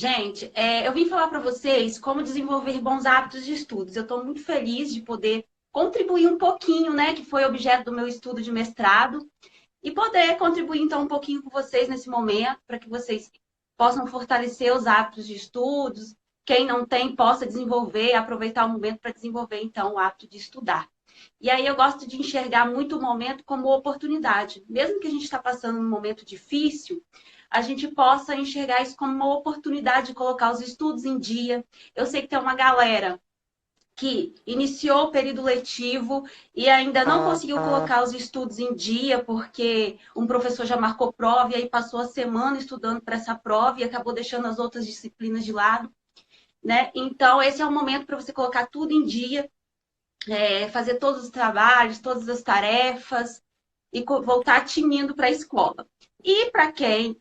Gente, eu vim falar para vocês como desenvolver bons hábitos de estudos. Eu estou muito feliz de poder contribuir um pouquinho, né, que foi objeto do meu estudo de mestrado, e poder contribuir então um pouquinho com vocês nesse momento, para que vocês possam fortalecer os hábitos de estudos. Quem não tem, possa desenvolver, aproveitar o momento para desenvolver então o hábito de estudar. E aí eu gosto de enxergar muito o momento como oportunidade. Mesmo que a gente está passando um momento difícil, a gente possa enxergar isso como uma oportunidade de colocar os estudos em dia. Eu sei que tem uma galera que iniciou o período letivo e ainda não conseguiu colocar os estudos em dia porque um professor já marcou prova e aí passou a semana estudando para essa prova e acabou deixando as outras disciplinas de lado, né? Então, esse é o momento para você colocar tudo em dia, fazer todos os trabalhos, todas as tarefas e voltar tinindo para a escola. E para quem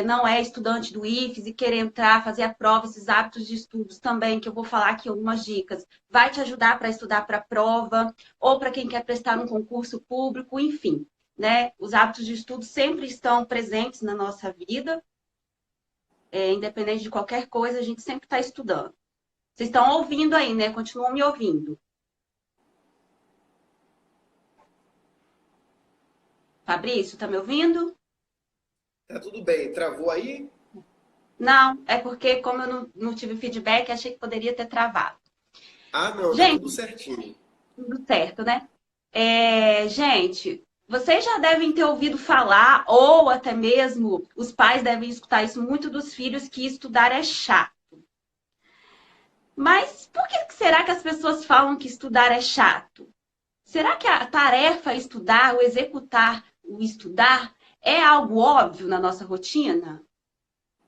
não é estudante do IFES e querer entrar, fazer a prova, esses hábitos de estudos também, que eu vou falar aqui algumas dicas, vai te ajudar para estudar para a prova, ou para quem quer prestar um concurso público, enfim. Né? Os hábitos de estudo sempre estão presentes na nossa vida, independente de qualquer coisa, a gente sempre está estudando. Vocês estão ouvindo aí, né? Continuam me ouvindo. Fabrício, tá me ouvindo? Tá tudo bem, travou aí? Não, é porque como eu não tive feedback, achei que poderia ter travado. Ah, não, tá tudo Gente, certinho. tudo certo, né? Gente, vocês já devem ter ouvido falar, ou até mesmo os pais devem escutar isso muito dos filhos, que estudar é chato. Mas por que será que as pessoas falam que estudar é chato? Será que a tarefa estudar, o executar, o estudar, é algo óbvio na nossa rotina?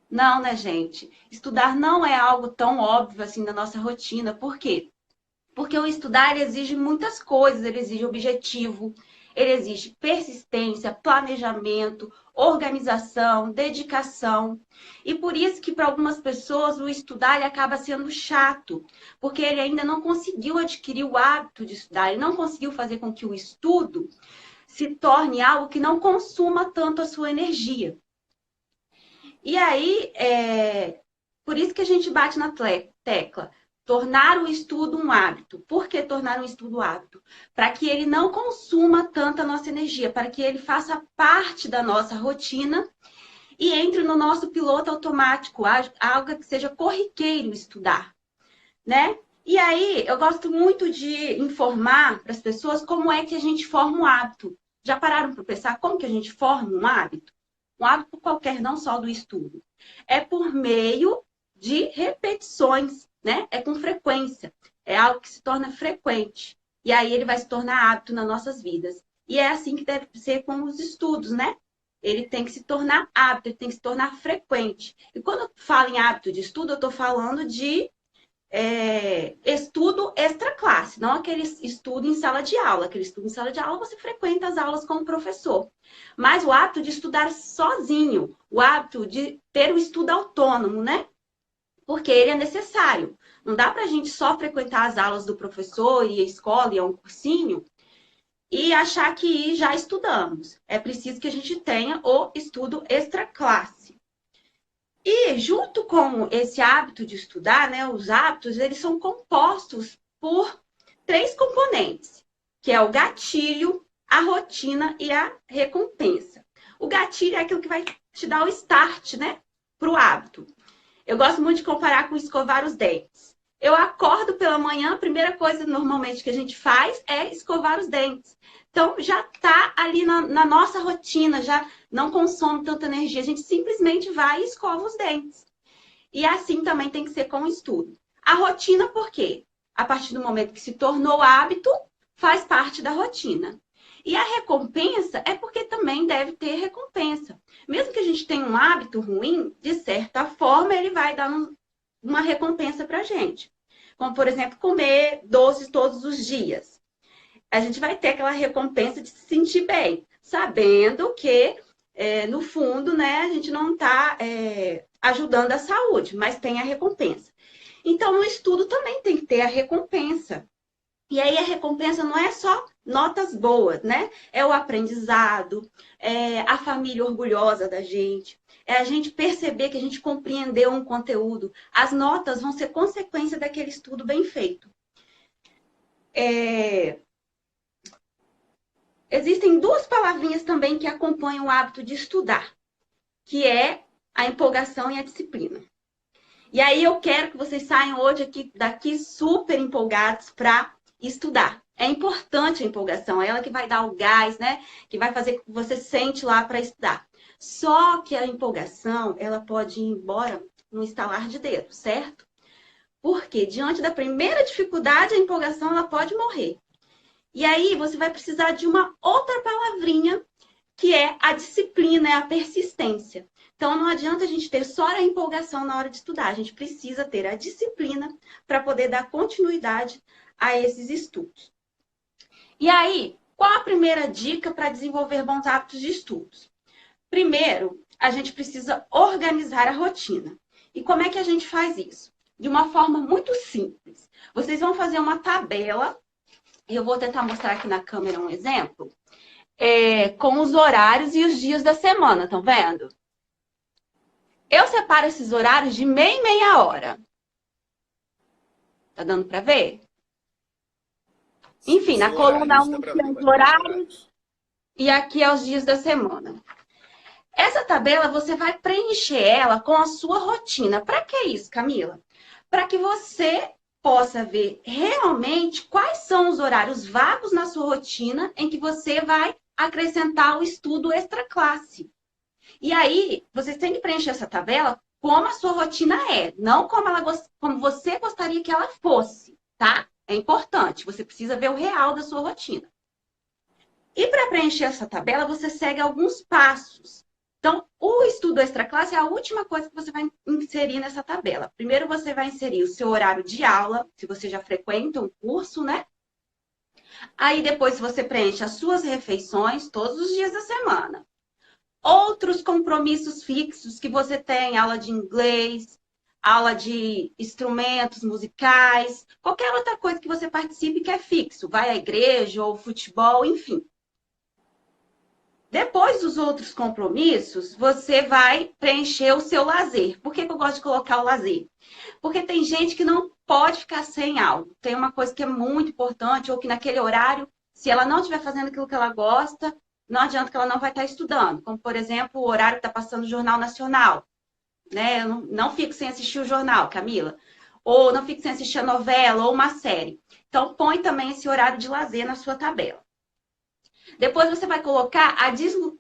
Não, né, gente? Estudar não é algo tão óbvio assim na nossa rotina. Por quê? Porque o estudar ele exige muitas coisas, ele exige objetivo, ele exige persistência, planejamento, organização, dedicação. E por isso que para algumas pessoas o estudar ele acaba sendo chato, porque ele ainda não conseguiu adquirir o hábito de estudar, ele não conseguiu fazer com que o estudo se torne algo que não consuma tanto a sua energia. E aí, por isso que a gente bate na tecla. Tornar o estudo um hábito. Por que tornar um estudo hábito? Para que ele não consuma tanta nossa energia, para que ele faça parte da nossa rotina e entre no nosso piloto automático, algo que seja corriqueiro estudar, né? E aí, eu gosto muito de informar para as pessoas como é que a gente forma um hábito. Já pararam para pensar como que a gente forma um hábito? Um hábito qualquer, não só do estudo. É por meio de repetições, né? É com frequência. É algo que se torna frequente. E aí ele vai se tornar hábito nas nossas vidas. E é assim que deve ser com os estudos, né? Ele tem que se tornar hábito, ele tem que se tornar frequente. E quando eu falo em hábito de estudo, eu estou falando de estudo extra classe, não aquele estudo em sala de aula. Aquele estudo em sala de aula você frequenta as aulas com o professor. Mas o hábito de estudar sozinho, o hábito de ter o estudo autônomo, né? Porque ele é necessário. Não dá para a gente só frequentar as aulas do professor e a escola e um cursinho e achar que já estudamos. É preciso que a gente tenha o estudo extra classe. E junto com esse hábito de estudar, né, os hábitos, eles são compostos por três componentes, que é o gatilho, a rotina e a recompensa. O gatilho é aquilo que vai te dar o start, né, para o hábito. Eu gosto muito de comparar com escovar os dentes. Eu acordo pela manhã, a primeira coisa normalmente que a gente faz é escovar os dentes. Então, já está ali na nossa rotina, já não consome tanta energia. A gente simplesmente vai e escova os dentes. E assim também tem que ser com o estudo. A rotina, por quê? A partir do momento que se tornou hábito, faz parte da rotina. E a recompensa é porque também deve ter recompensa. Mesmo que a gente tenha um hábito ruim, de certa forma, ele vai dar uma recompensa para a gente. Como, por exemplo, comer doces todos os dias. A gente vai ter aquela recompensa de se sentir bem, sabendo que, no fundo, né, a gente não está ajudando a saúde, mas tem a recompensa. Então, no estudo também tem que ter a recompensa. E aí a recompensa não é só notas boas, né? É o aprendizado, é a família orgulhosa da gente, é a gente perceber que a gente compreendeu um conteúdo. As notas vão ser consequência daquele estudo bem feito. Existem duas palavrinhas também que acompanham o hábito de estudar, que é a empolgação e a disciplina. E aí eu quero que vocês saiam hoje daqui super empolgados para estudar. É importante a empolgação, é ela que vai dar o gás, né? Que vai fazer com que você sente lá para estudar. Só que a empolgação, ela pode ir embora no estalar de dedo, certo? Porque diante da primeira dificuldade, a empolgação ela pode morrer. E aí você vai precisar de uma outra palavrinha, que é a disciplina, é a persistência. Então, não adianta a gente ter só a empolgação na hora de estudar. A gente precisa ter a disciplina para poder dar continuidade a esses estudos. E aí, qual a primeira dica para desenvolver bons hábitos de estudos? Primeiro, a gente precisa organizar a rotina. E como é que a gente faz isso? De uma forma muito simples. Vocês vão fazer uma tabela. Eu vou tentar mostrar aqui na câmera um exemplo. Com os horários e os dias da semana, estão vendo? Eu separo esses horários de meia em meia hora. Tá dando para ver? Enfim, na coluna 1 tem os horários e aqui é os dias da semana. Essa tabela, você vai preencher ela com a sua rotina. Para que isso, Camila? Para que você possa ver realmente quais são os horários vagos na sua rotina em que você vai acrescentar o estudo extra classe. E aí, vocês têm que preencher essa tabela como a sua rotina é, não como você gostaria que ela fosse, tá? É importante, você precisa ver o real da sua rotina. E para preencher essa tabela, você segue alguns passos. Então, o estudo extra classe é a última coisa que você vai inserir nessa tabela. Primeiro, você vai inserir o seu horário de aula, se você já frequenta um curso, né? Aí, depois, você preenche as suas refeições todos os dias da semana. Outros compromissos fixos que você tem, aula de inglês, aula de instrumentos musicais, qualquer outra coisa que você participe que é fixo, vai à igreja ou futebol, enfim. Depois dos outros compromissos, você vai preencher o seu lazer. Por que eu gosto de colocar o lazer? Porque tem gente que não pode ficar sem algo. Tem uma coisa que é muito importante, ou que naquele horário, se ela não estiver fazendo aquilo que ela gosta, não adianta que ela não vai estar estudando. Como, por exemplo, o horário que está passando o Jornal Nacional. Né? Eu não fico sem assistir o jornal, Camila. Ou não fico sem assistir a novela ou uma série. Então, põe também esse horário de lazer na sua tabela. Depois você vai colocar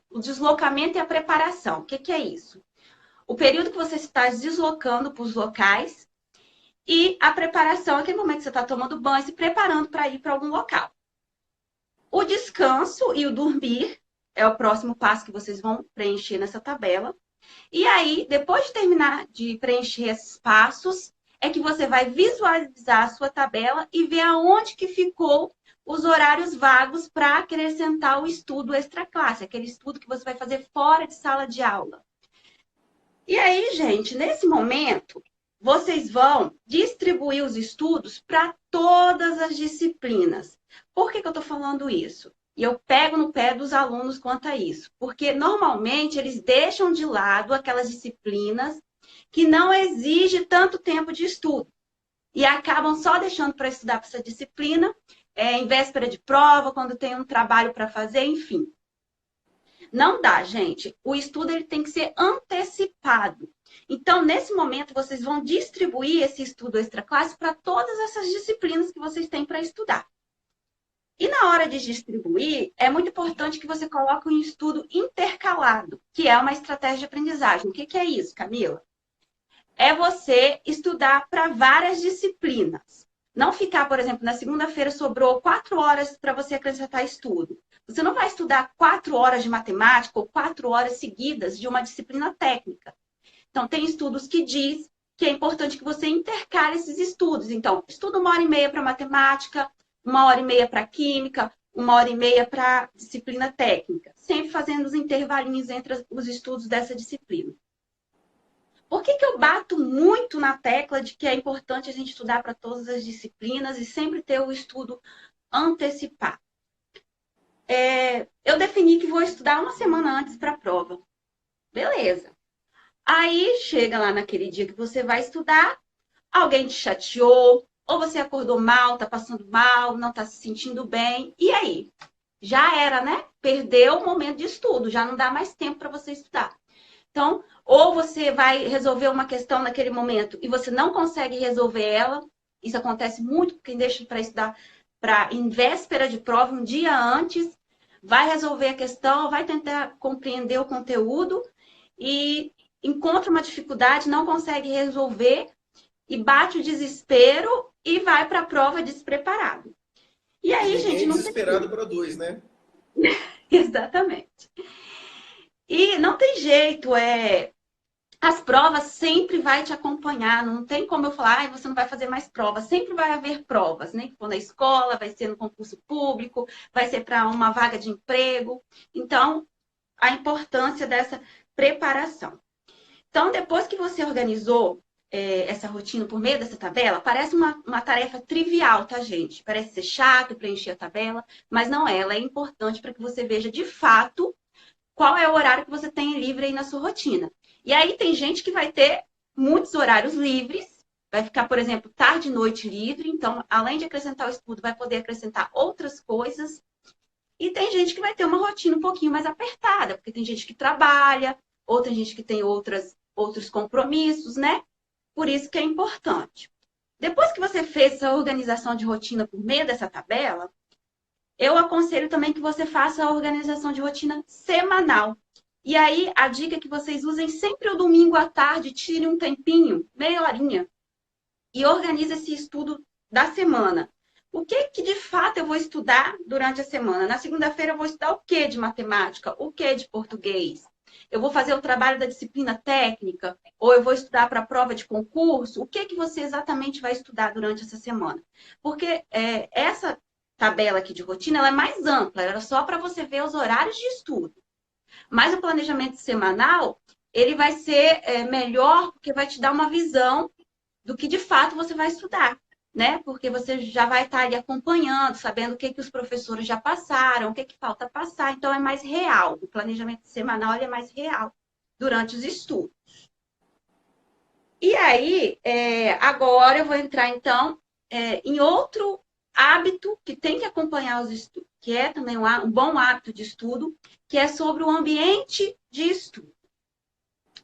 o deslocamento e a preparação. O que é isso? O período que você está deslocando para os locais e a preparação, aquele momento que você está tomando banho, se preparando para ir para algum local. O descanso e o dormir é o próximo passo que vocês vão preencher nessa tabela. E aí, depois de terminar de preencher esses passos, é que você vai visualizar a sua tabela e ver aonde que ficou os horários vagos para acrescentar o estudo extra classe, aquele estudo que você vai fazer fora de sala de aula. E aí, gente, nesse momento, vocês vão distribuir os estudos para todas as disciplinas. Por que eu estou falando isso? E eu pego no pé dos alunos quanto a isso. Porque, normalmente, eles deixam de lado aquelas disciplinas que não exigem tanto tempo de estudo. E acabam só deixando para estudar para essa disciplina, em véspera de prova, quando tem um trabalho para fazer, enfim. Não dá, gente. O estudo ele tem que ser antecipado. Então, nesse momento, vocês vão distribuir esse estudo extra classe para todas essas disciplinas que vocês têm para estudar. E na hora de distribuir, é muito importante que você coloque um estudo intercalado, que é uma estratégia de aprendizagem. O que é isso, Camila? É você estudar para várias disciplinas. Não ficar, por exemplo, na segunda-feira sobrou 4 horas para você acrescentar estudo. Você não vai estudar 4 horas de matemática ou 4 horas seguidas de uma disciplina técnica. Então, tem estudos que diz que é importante que você intercale esses estudos. Então, estuda 1h30 para matemática, 1h30 para química, 1h30 para disciplina técnica. Sempre fazendo os intervalinhos entre os estudos dessa disciplina. Por que que eu bato muito na tecla de que é importante a gente estudar para todas as disciplinas e sempre ter o estudo antecipado? Eu defini que vou estudar uma semana antes para a prova. Beleza. Aí chega lá naquele dia que você vai estudar, alguém te chateou, ou você acordou mal, tá passando mal, não tá se sentindo bem. E aí? Já era, né? Perdeu o momento de estudo, já não dá mais tempo para você estudar. Então, ou você vai resolver uma questão naquele momento e você não consegue resolver ela. Isso acontece muito com quem deixa para estudar em véspera de prova, um dia antes, vai resolver a questão, vai tentar compreender o conteúdo e encontra uma dificuldade, não consegue resolver e bate o desespero e vai para a prova despreparado. E E aí, gente, ninguém não tem desesperado produz, né? exatamente. E não tem jeito, as provas sempre vai te acompanhar, não tem como eu falar, ah, você não vai fazer mais provas, sempre vai haver provas, nem que for na escola, vai ser no concurso público, vai ser para uma vaga de emprego. Então, a importância dessa preparação. Então, depois que você organizou essa rotina por meio dessa tabela, parece uma tarefa trivial, tá, gente? Parece ser chato preencher a tabela, mas não é. Ela é importante para que você veja de fato qual é o horário que você tem livre aí na sua rotina. E aí tem gente que vai ter muitos horários livres, vai ficar, por exemplo, tarde e noite livre, então, além de acrescentar o estudo, vai poder acrescentar outras coisas. E tem gente que vai ter uma rotina um pouquinho mais apertada, porque tem gente que trabalha, ou tem gente que tem outros compromissos, né? Por isso que é importante. Depois que você fez essa organização de rotina por meio dessa tabela, eu aconselho também que você faça a organização de rotina semanal. E aí, a dica é que vocês usem sempre o domingo à tarde, tire um tempinho, meia horinha, e organize esse estudo da semana. O que que de fato eu vou estudar durante a semana? Na segunda-feira eu vou estudar o que de matemática? O que de português? Eu vou fazer o trabalho da disciplina técnica? Ou eu vou estudar para a prova de concurso? O que que você exatamente vai estudar durante essa semana? Porque essa tabela aqui de rotina ela é mais ampla, ela é só para você ver os horários de estudo. Mas o planejamento semanal, ele vai ser melhor porque vai te dar uma visão do que de fato você vai estudar, né? Porque você já vai estar ali acompanhando, sabendo o que, que os professores já passaram, o que, que falta passar. Então, é mais real. O planejamento semanal é mais real durante os estudos. E aí, agora eu vou entrar, então, em outro hábito que tem que acompanhar os estudos, que é também um bom hábito de estudo, que é sobre o ambiente de estudo.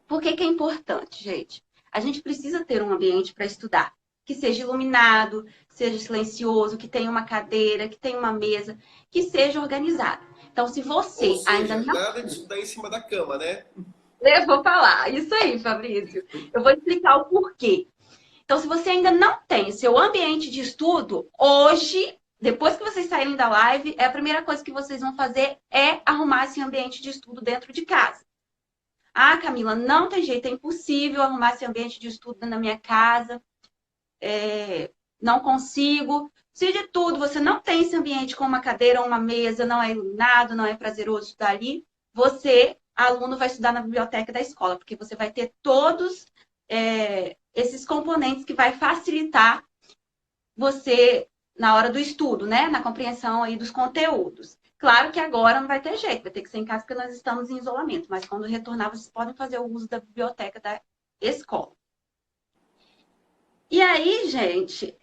Por que que é importante, gente? A gente precisa ter um ambiente para estudar, que seja iluminado, que seja silencioso, que tenha uma cadeira, que tenha uma mesa, que seja organizado. Então, se Ou você ainda seja, não... nada de estudar em cima da cama, né? Eu vou falar. Isso aí, Fabrício. Eu vou explicar o porquê. Então, se você ainda não tem seu ambiente de estudo, hoje, depois que vocês saírem da live, a primeira coisa que vocês vão fazer é arrumar esse ambiente de estudo dentro de casa. Ah, Camila, não tem jeito, é impossível arrumar esse ambiente de estudo na minha casa, não consigo. Se de tudo você não tem esse ambiente com uma cadeira ou uma mesa, não é iluminado, não é prazeroso estudar ali, você, aluno, vai estudar na biblioteca da escola, porque você vai ter todos esses componentes que vai facilitar você na hora do estudo, né? Na compreensão aí dos conteúdos. Claro que agora não vai ter jeito, vai ter que ser em casa porque nós estamos em isolamento, mas quando retornar, vocês podem fazer o uso da biblioteca da escola. E aí, gente,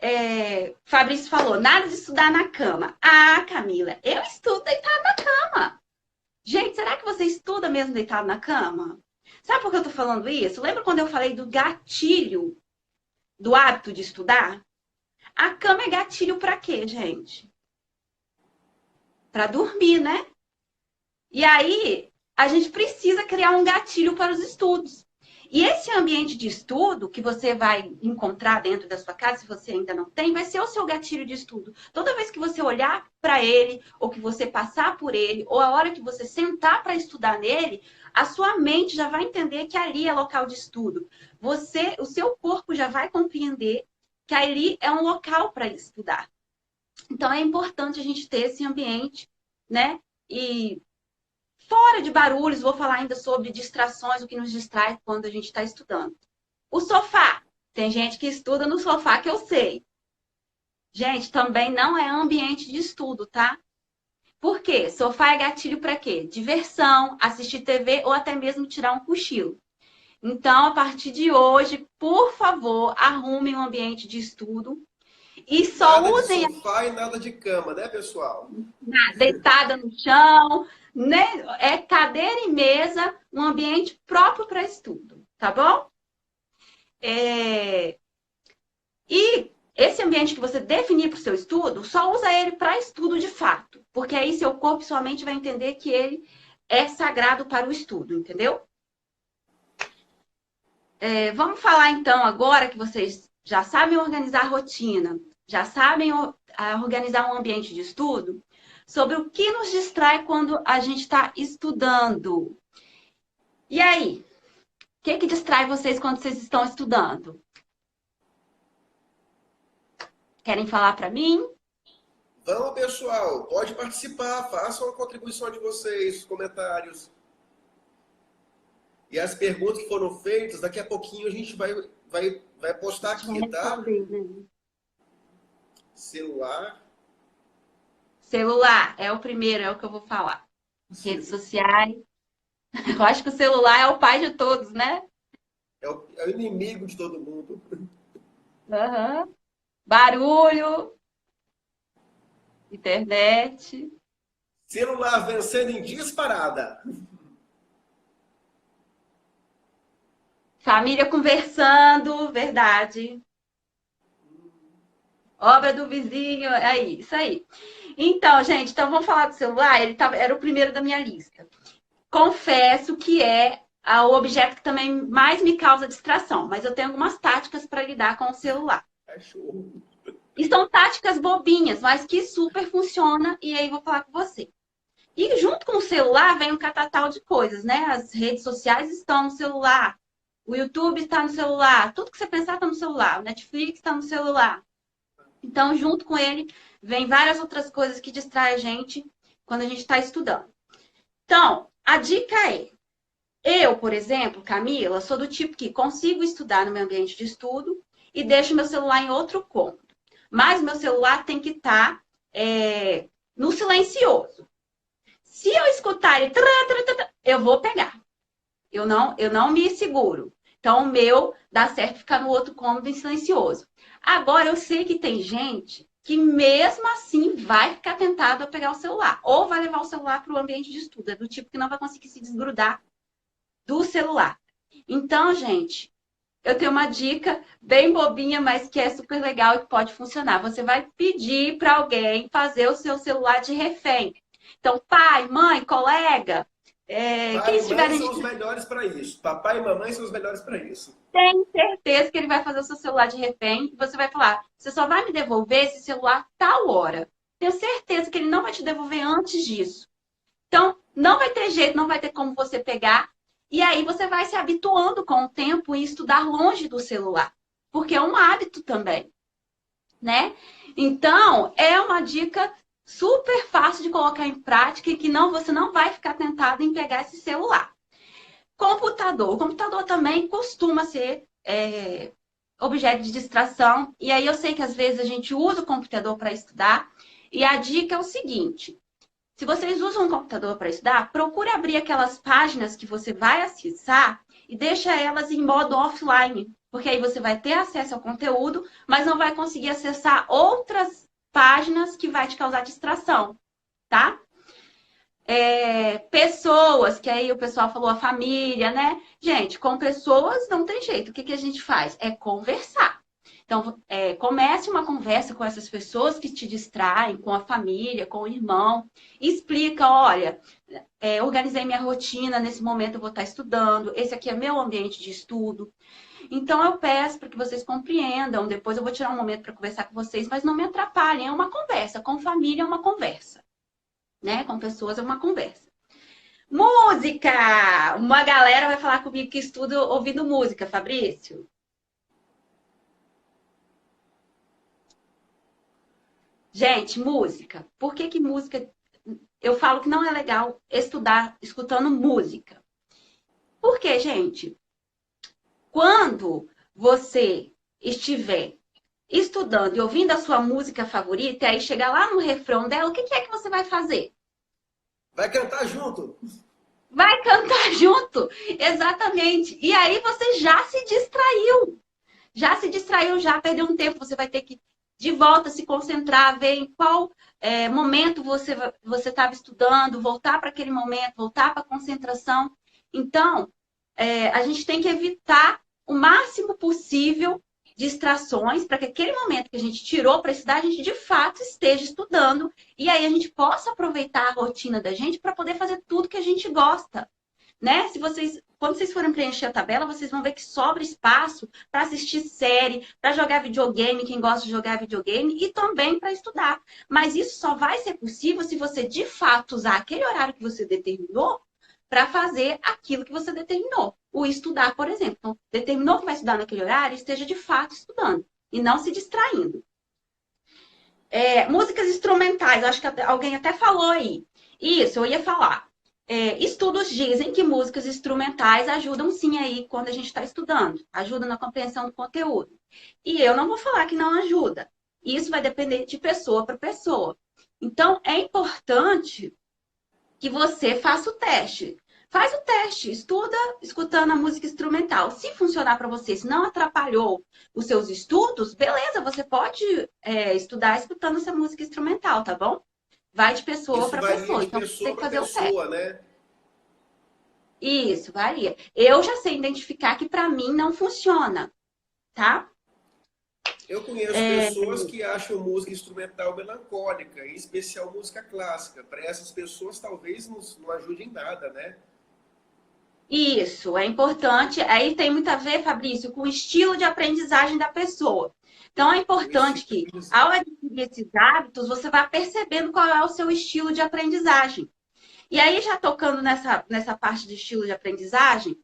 Fabrício falou, nada de estudar na cama. Ah, Camila, eu estudo deitado na cama. Gente, será que você estuda mesmo deitado na cama? Sabe por que eu tô falando isso? Lembra quando eu falei do gatilho, do hábito de estudar? A cama é gatilho para quê, gente? Para dormir, né? E aí, a gente precisa criar um gatilho para os estudos. E esse ambiente de estudo que você vai encontrar dentro da sua casa, se você ainda não tem, vai ser o seu gatilho de estudo. Toda vez que você olhar para ele, ou que você passar por ele, ou a hora que você sentar para estudar nele, a sua mente já vai entender que ali é local de estudo. O seu corpo já vai compreender que ali é um local para estudar. Então, é importante a gente ter esse ambiente, né? E fora de barulhos, vou falar ainda sobre distrações, o que nos distrai quando a gente está estudando. O sofá. Tem gente que estuda no sofá, que eu sei. Gente, também não é ambiente de estudo, tá? Por quê? Sofá é gatilho para quê? Diversão, assistir TV ou até mesmo tirar um cochilo. Então, a partir de hoje, por favor, arrumem um ambiente de estudo e só Nada de usem sofá e nada de cama, né, pessoal? a deitada no chão, né? É cadeira e mesa, um ambiente próprio para estudo, tá bom? E esse ambiente que você definir para o seu estudo, só usa ele para estudo de fato, porque aí seu corpo e sua mente vai entender que ele é sagrado para o estudo, entendeu? Vamos falar então agora que vocês já sabem organizar a rotina, já sabem organizar um ambiente de estudo, sobre o que nos distrai quando a gente está estudando. E aí? O que distrai vocês quando vocês estão estudando? Querem falar para mim? Vamos, pessoal, pode participar, façam a contribuição de vocês, os comentários. E as perguntas que foram feitas, daqui a pouquinho a gente vai postar aqui, tá? Né? Celular. Celular é o primeiro, é o que eu vou falar. Redes sociais. Eu acho que o celular é o pai de todos, né? É o inimigo de todo mundo. Uhum. Barulho, internet. Celular vencendo em disparada. Família conversando, verdade. Obra do vizinho, aí, isso aí. Então, gente, então vamos falar do celular. Era o primeiro da minha lista. Confesso que é o objeto que também mais me causa distração, mas eu tenho algumas táticas para lidar com o celular. Cachorro. E são táticas bobinhas, mas que super funciona, e aí vou falar com você. E junto com o celular vem um catatal de coisas, né? As redes sociais estão no celular, o YouTube está no celular, tudo que você pensar está no celular, o Netflix está no celular. Então, junto com ele, vem várias outras coisas que distraem a gente quando a gente está estudando. Então, a dica é: eu, por exemplo, Camila, sou do tipo que consigo estudar no meu ambiente de estudo e deixo meu celular em outro cômodo. Mas meu celular tem que estar no silencioso. Se eu escutar ele, eu vou pegar. Eu não me seguro. Então, o meu dá certo ficar no outro cômodo em silencioso. Agora, eu sei que tem gente que mesmo assim vai ficar tentado a pegar o celular. Ou vai levar o celular para o ambiente de estudo. É do tipo que não vai conseguir se desgrudar do celular. Então, gente, eu tenho uma dica bem bobinha, mas que é super legal e que pode funcionar. Você vai pedir para alguém fazer o seu celular de refém. Então, pai, mãe, colega, quem Pai e estiver mãe são em os melhores para isso. Papai e mamãe são os melhores para isso. tem certeza que ele vai fazer o seu celular de refém e você vai falar: você só vai me devolver esse celular tal hora. Tenho certeza que ele não vai te devolver antes disso. Então, não vai ter jeito, não vai ter como você pegar. E aí você vai se habituando com o tempo e estudar longe do celular. Porque é um hábito também, né? Então, é uma dica super fácil de colocar em prática e que você não vai ficar tentado em pegar esse celular. Computador. O computador também costuma ser objeto de distração. E aí eu sei que às vezes a gente usa o computador para estudar. E a dica é o seguinte: se vocês usam um computador para estudar, procure abrir aquelas páginas que você vai acessar e deixa elas em modo offline. Porque aí você vai ter acesso ao conteúdo, mas não vai conseguir acessar outras páginas que vai te causar distração, tá? Pessoas, que aí o pessoal falou a família, né? Gente, com pessoas não tem jeito. O que a gente faz? É conversar. Então, comece uma conversa com essas pessoas que te distraem, com a família, com o irmão. Explica: olha, organizei minha rotina, nesse momento eu vou estar estudando, esse aqui é meu ambiente de estudo. Então, eu peço para que vocês compreendam. Depois eu vou tirar um momento para conversar com vocês, mas não me atrapalhem. É uma conversa. Com família é uma conversa, né? Com pessoas é uma conversa. Música! Uma galera vai falar comigo que estuda ouvindo música, Fabrício. Gente, música. Por que música? Eu falo que não é legal estudar escutando música. Por quê, gente? Quando você estiver estudando e ouvindo a sua música favorita, e aí chegar lá no refrão dela, o que é que você vai fazer? Vai cantar junto. Vai cantar junto, exatamente. E aí você já se distraiu. Já se distraiu, já perdeu um tempo. Você vai ter que, de volta, se concentrar, ver em qual momento você estava estudando, voltar para aquele momento, voltar para a concentração. Então, a gente tem que evitar o máximo possível distrações para que aquele momento que a gente tirou para estudar, a gente de fato esteja estudando e aí a gente possa aproveitar a rotina da gente para poder fazer tudo que a gente gosta, né? Quando vocês forem preencher a tabela, vocês vão ver que sobra espaço para assistir série, para jogar videogame, quem gosta de jogar videogame, e também para estudar. Mas isso só vai ser possível se você de fato usar aquele horário que você determinou para fazer aquilo que você determinou. O estudar, por exemplo. Então, determinou que vai estudar naquele horário, esteja de fato estudando e não se distraindo. Músicas instrumentais, acho que alguém até falou aí. Isso, eu ia falar. Estudos dizem que músicas instrumentais ajudam sim aí quando a gente está estudando, ajudam na compreensão do conteúdo. E eu não vou falar que não ajuda. Isso vai depender de pessoa para pessoa. Então, é importante que você faça o teste. Faz o teste, estuda escutando a música instrumental. Se funcionar para você, se não atrapalhou os seus estudos, beleza, você pode estudar escutando essa música instrumental, tá bom? Vai de pessoa para pessoa. Então, você tem que fazer o teste. Né? Isso, varia. Eu já sei identificar que para mim não funciona, tá? Eu conheço pessoas que acham música instrumental melancólica, em especial música clássica. Para essas pessoas, talvez não ajude em nada, né? Isso, é importante. Aí tem muito a ver, Fabrício, com o estilo de aprendizagem da pessoa. Então, é importante que, ao adquirir esses hábitos, você vá percebendo qual é o seu estilo de aprendizagem. E aí, já tocando nessa parte de estilo de aprendizagem,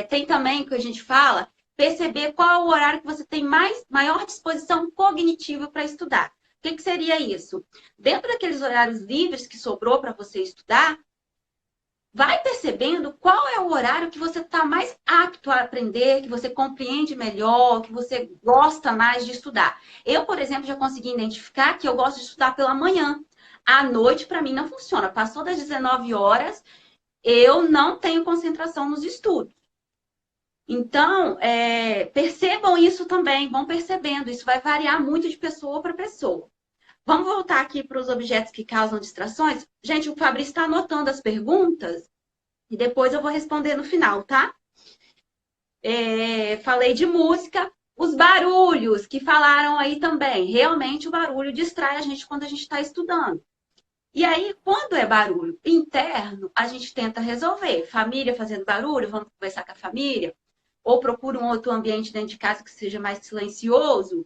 tem também o que a gente fala, perceber qual é o horário que você tem maior disposição cognitiva para estudar. O que seria isso? Dentro daqueles horários livres que sobrou para você estudar, vai percebendo qual é o horário que você está mais apto a aprender, que você compreende melhor, que você gosta mais de estudar. Eu, por exemplo, já consegui identificar que eu gosto de estudar pela manhã. À noite, para mim, não funciona. Passou das 19 horas, eu não tenho concentração nos estudos. Então, percebam isso também, vão percebendo. Isso vai variar muito de pessoa para pessoa. Vamos voltar aqui para os objetos que causam distrações? Gente, o Fabrício está anotando as perguntas e depois eu vou responder no final, tá? Falei de música, os barulhos que falaram aí também. Realmente o barulho distrai a gente quando a gente está estudando. E aí, quando é barulho interno, a gente tenta resolver. Família fazendo barulho, vamos conversar com a família. Ou procura um outro ambiente dentro de casa que seja mais silencioso,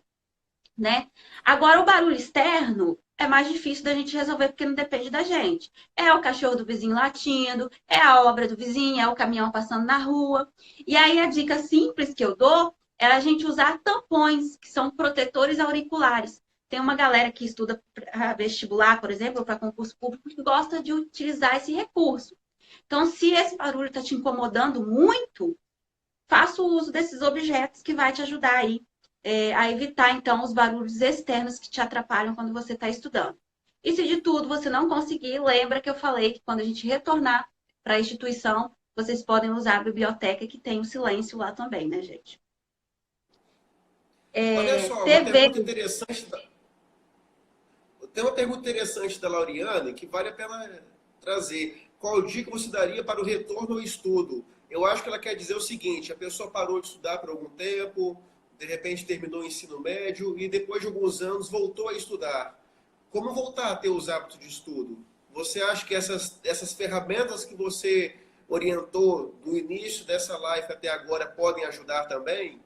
né? Agora, o barulho externo é mais difícil da gente resolver porque não depende da gente. É o cachorro do vizinho latindo, é a obra do vizinho, é o caminhão passando na rua. E aí, a dica simples que eu dou é a gente usar tampões, que são protetores auriculares. Tem uma galera que estuda para vestibular, por exemplo, ou para concurso público, que gosta de utilizar esse recurso. Então, se esse barulho está te incomodando muito, faça o uso desses objetos que vai te ajudar aí a evitar, então, os barulhos externos que te atrapalham quando você está estudando. E se de tudo você não conseguir, lembra que eu falei que quando a gente retornar para a instituição, vocês podem usar a biblioteca que tem o silêncio lá também, né, gente? Olha só, uma pergunta interessante. Tem uma pergunta interessante da Lauriane que vale a pena trazer. Qual dica você daria para o retorno ao estudo? Eu acho que ela quer dizer o seguinte: a pessoa parou de estudar por algum tempo, de repente terminou o ensino médio e depois de alguns anos voltou a estudar. Como voltar a ter os hábitos de estudo? Você acha que essas ferramentas que você orientou do início dessa live até agora podem ajudar também?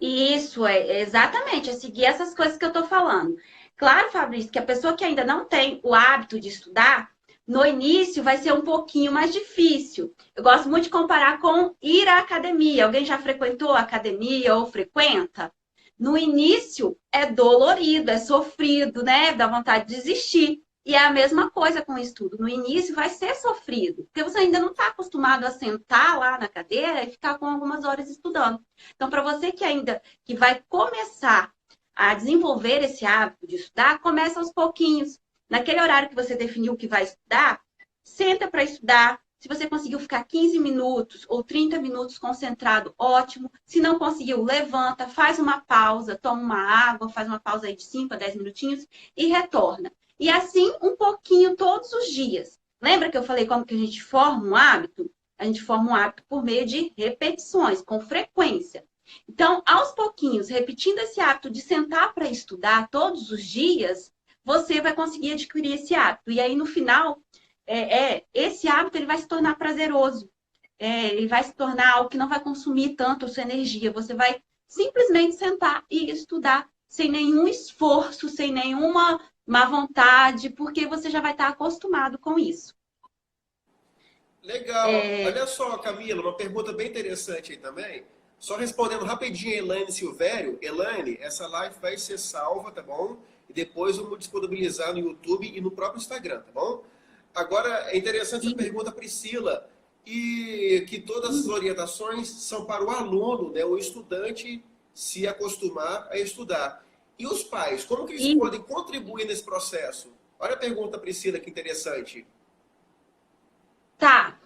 Isso, exatamente, é seguir essas coisas que eu estou falando. Claro, Fabrício, que a pessoa que ainda não tem o hábito de estudar, no início vai ser um pouquinho mais difícil. Eu gosto muito de comparar com ir à academia. Alguém já frequentou a academia ou frequenta? No início é dolorido, é sofrido, né? Dá vontade de desistir. E é a mesma coisa com o estudo. No início vai ser sofrido, porque você ainda não está acostumado a sentar lá na cadeira e ficar com algumas horas estudando. Então, para você que vai começar a desenvolver esse hábito de estudar, começa aos pouquinhos. Naquele horário que você definiu que vai estudar, senta para estudar. Se você conseguiu ficar 15 minutos ou 30 minutos concentrado, ótimo. Se não conseguiu, levanta, faz uma pausa, toma uma água, faz uma pausa aí de 5 a 10 minutinhos e retorna. E assim, um pouquinho todos os dias. Lembra que eu falei como que a gente forma um hábito? A gente forma um hábito por meio de repetições, com frequência. Então, aos pouquinhos, repetindo esse hábito de sentar para estudar todos os dias, você vai conseguir adquirir esse hábito. E aí, no final, esse hábito ele vai se tornar prazeroso. Ele vai se tornar algo que não vai consumir tanto a sua energia. Você vai simplesmente sentar e estudar sem nenhum esforço, sem nenhuma má vontade, porque você já vai estar acostumado com isso. Legal. Olha só, Camila, uma pergunta bem interessante aí também. Só respondendo rapidinho a Elaine Silvério. Elaine, essa live vai ser salva, tá bom? E depois eu vou disponibilizar no YouTube e no próprio Instagram, tá bom? Agora, é interessante essa pergunta, Priscila, e que todas as orientações são para o aluno, né, o estudante se acostumar a estudar. E os pais, como que eles podem contribuir nesse processo? Olha a pergunta, Priscila, que interessante. Tá.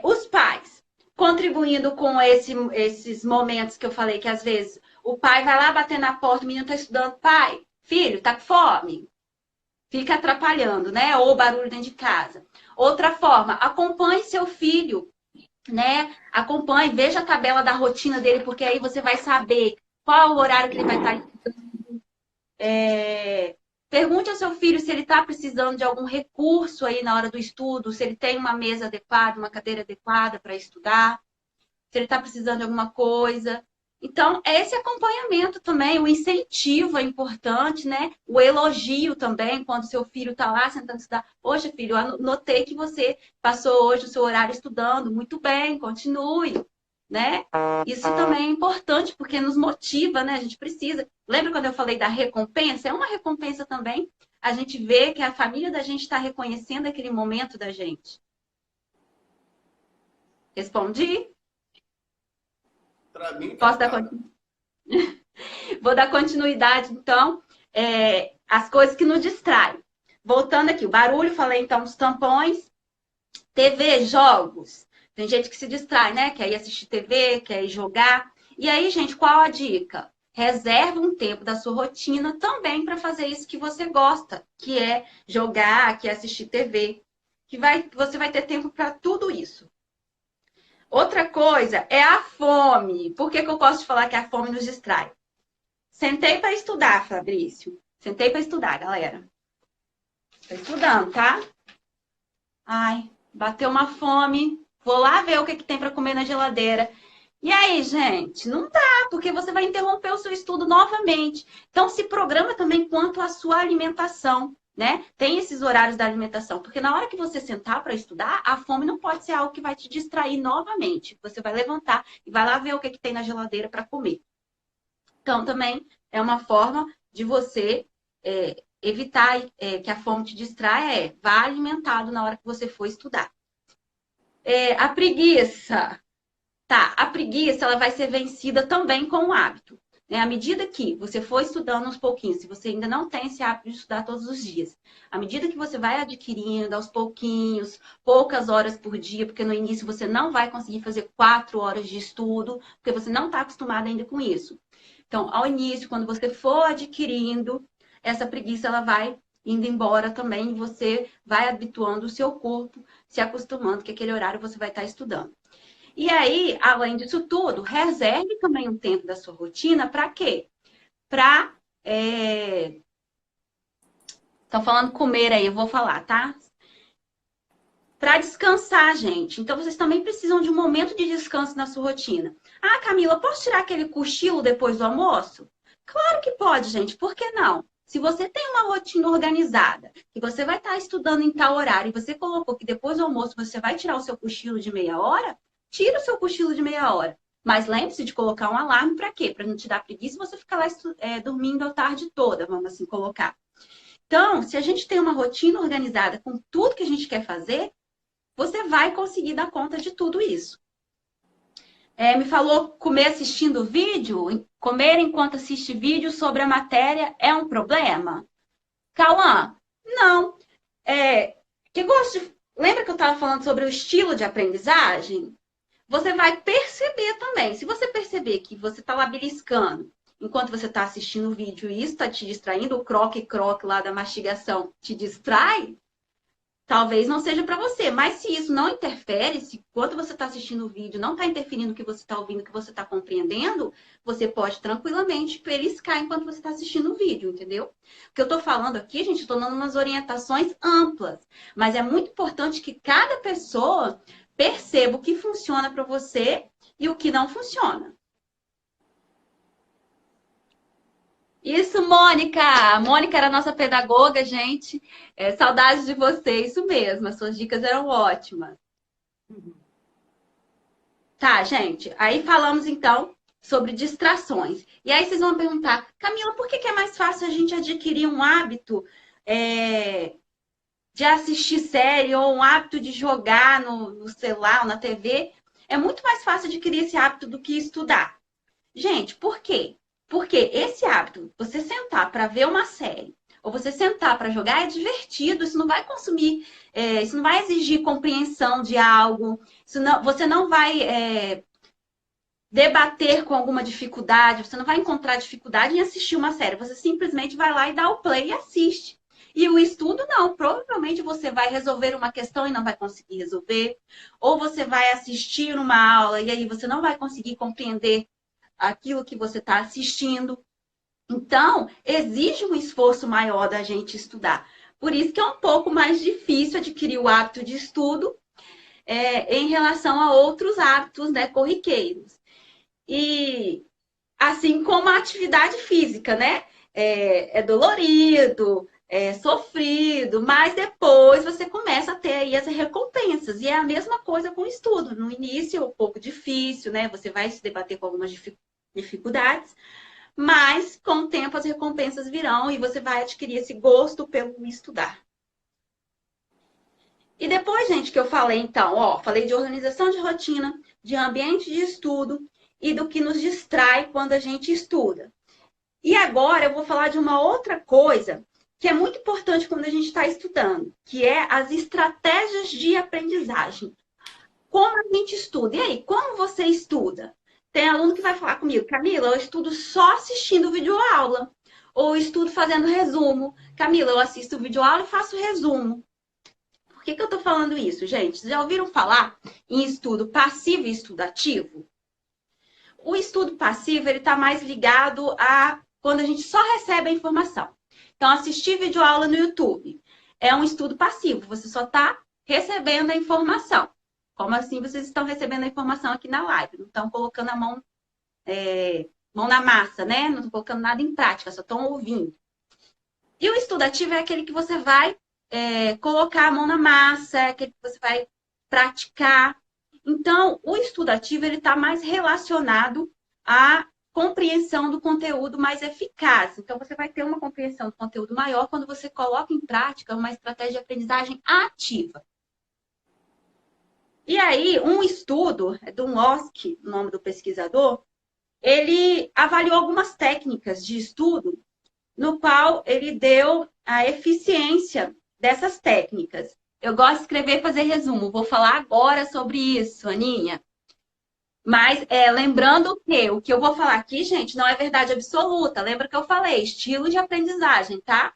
Os pais contribuindo com esses momentos que eu falei, que às vezes o pai vai lá bater na porta, o menino tá estudando, pai, filho, tá com fome? Fica atrapalhando, né? Ou barulho dentro de casa. Outra forma, acompanhe seu filho, né? Acompanhe, veja a tabela da rotina dele, porque aí você vai saber qual é o horário que ele vai estar estudando. Pergunte ao seu filho se ele está precisando de algum recurso aí na hora do estudo, se ele tem uma mesa adequada, uma cadeira adequada para estudar, se ele está precisando de alguma coisa. Então, esse acompanhamento também, o incentivo é importante, né? O elogio também, quando seu filho está lá sentando estudar. Poxa, filho, eu notei que você passou hoje o seu horário estudando. Muito bem, continue, né? Isso também é importante, porque nos motiva, né? A gente precisa. Lembra quando eu falei da recompensa? É uma recompensa também. A gente vê que a família da gente está reconhecendo aquele momento da gente. Respondi? Para mim, Posso dar continuidade? Vou dar continuidade, então, as coisas que nos distraem. Voltando aqui, o barulho, falei então dos tampões, TV, jogos. Tem gente que se distrai, né? Quer ir assistir TV, quer ir jogar. E aí, gente, qual a dica? Reserve um tempo da sua rotina também para fazer isso que você gosta, que é jogar, que é assistir TV. Você vai ter tempo para tudo isso. Outra coisa é a fome. Por que eu gosto de falar que a fome nos distrai? Sentei para estudar, Fabrício. Sentei para estudar, galera. Tô estudando, tá? Ai, bateu uma fome. Vou lá ver o que tem para comer na geladeira. E aí, gente? Não dá, porque você vai interromper o seu estudo novamente. Então, se programa também quanto à sua alimentação, né? Tem esses horários da alimentação, porque na hora que você sentar para estudar, a fome não pode ser algo que vai te distrair novamente. Você vai levantar e vai lá ver o que tem na geladeira para comer. Então, também é uma forma de você evitar que a fome te distraia, vá alimentado na hora que você for estudar. A preguiça. Tá, a preguiça ela vai ser vencida também com o hábito. Né? À medida que você for estudando aos pouquinhos, se você ainda não tem esse hábito de estudar todos os dias, à medida que você vai adquirindo aos pouquinhos, poucas horas por dia, porque no início você não vai conseguir fazer 4 horas de estudo, porque você não está acostumado ainda com isso. Então, ao início, quando você for adquirindo, essa preguiça ela vai indo embora também, e você vai habituando o seu corpo, se acostumando que aquele horário você vai estar estudando. E aí, além disso tudo, reserve também um tempo da sua rotina para quê? Para... Estão falando comer aí, eu vou falar, tá? Para descansar, gente. Então, vocês também precisam de um momento de descanso na sua rotina. Ah, Camila, posso tirar aquele cochilo depois do almoço? Claro que pode, gente. Por que não? Se você tem uma rotina organizada, que você vai estar estudando em tal horário, e você colocou que depois do almoço você vai tirar o seu cochilo de meia hora, tira o seu cochilo de meia hora. Mas lembre-se de colocar um alarme para quê? Para não te dar preguiça e você ficar lá dormindo a tarde toda, vamos assim colocar. Então, se a gente tem uma rotina organizada com tudo que a gente quer fazer, você vai conseguir dar conta de tudo isso. Me falou comer assistindo vídeo, comer enquanto assiste vídeo sobre a matéria é um problema? Cauã, não. Lembra que eu estava falando sobre o estilo de aprendizagem? Você vai perceber também. Se você perceber que você está lá beliscando enquanto você está assistindo o vídeo e isso está te distraindo, o croque-croque lá da mastigação te distrai, talvez não seja para você. Mas se isso não interfere, se enquanto você está assistindo o vídeo não está interferindo no que você está ouvindo, o que você está compreendendo, você pode tranquilamente beliscar enquanto você está assistindo o vídeo, entendeu? O que eu estou falando aqui, gente, estou dando umas orientações amplas. Mas é muito importante que cada pessoa perceba o que funciona para você e o que não funciona. Isso, Mônica! Mônica era nossa pedagoga, gente. Saudades de você, isso mesmo. As suas dicas eram ótimas. Tá, gente. Aí falamos, então, sobre distrações. E aí vocês vão perguntar, Camila, por que é mais fácil a gente adquirir um hábito de assistir série ou um hábito de jogar no celular ou na TV? É muito mais fácil adquirir esse hábito do que estudar. Gente, por quê? Porque esse hábito, você sentar para ver uma série ou você sentar para jogar é divertido, isso não vai consumir, isso não vai exigir compreensão de algo, você não vai debater com alguma dificuldade, você não vai encontrar dificuldade em assistir uma série, você simplesmente vai lá e dá o play e assiste. E o estudo não, provavelmente você vai resolver uma questão e não vai conseguir resolver, ou você vai assistir uma aula e aí você não vai conseguir compreender aquilo que você está assistindo. Então, exige um esforço maior da gente estudar. Por isso que é um pouco mais difícil adquirir o hábito de estudo em relação a outros hábitos, né, corriqueiros. E assim como a atividade física, né? É dolorido, é sofrido, mas depois você começa a ter aí as recompensas. E é a mesma coisa com o estudo. No início é um pouco difícil, né? Você vai se debater com algumas dificuldades, mas com o tempo as recompensas virão e você vai adquirir esse gosto pelo estudar. E depois, gente, que eu falei, então, falei de organização de rotina, de ambiente de estudo e do que nos distrai quando a gente estuda. E agora eu vou falar de uma outra coisa que é muito importante quando a gente está estudando, que é as estratégias de aprendizagem. Como a gente estuda? E aí, como você estuda? Tem aluno que vai falar comigo, Camila, eu estudo só assistindo videoaula. Ou estudo fazendo resumo. Camila, eu assisto videoaula e faço resumo. Por que eu estou falando isso, gente? Vocês já ouviram falar em estudo passivo e estudo ativo? O estudo passivo, ele está mais ligado a quando a gente só recebe a informação. Então, assistir videoaula no YouTube é um estudo passivo. Você só está recebendo a informação. Como assim vocês estão recebendo a informação aqui na live? Não estão colocando a mão na massa, né? Não estão colocando nada em prática, só estão ouvindo. E o estudo ativo é aquele que você vai colocar a mão na massa, é aquele que você vai praticar. Então, o estudo ativo ele está mais relacionado à compreensão do conteúdo mais eficaz. Então, você vai ter uma compreensão do conteúdo maior quando você coloca em prática uma estratégia de aprendizagem ativa. E aí, um estudo do Noske, o nome do pesquisador, ele avaliou algumas técnicas de estudo no qual ele deu a eficiência dessas técnicas. Eu gosto de escrever e fazer resumo. Vou falar agora sobre isso, Aninha. Mas lembrando que o que eu vou falar aqui, gente, não é verdade absoluta. Lembra que eu falei? Estilo de aprendizagem, tá?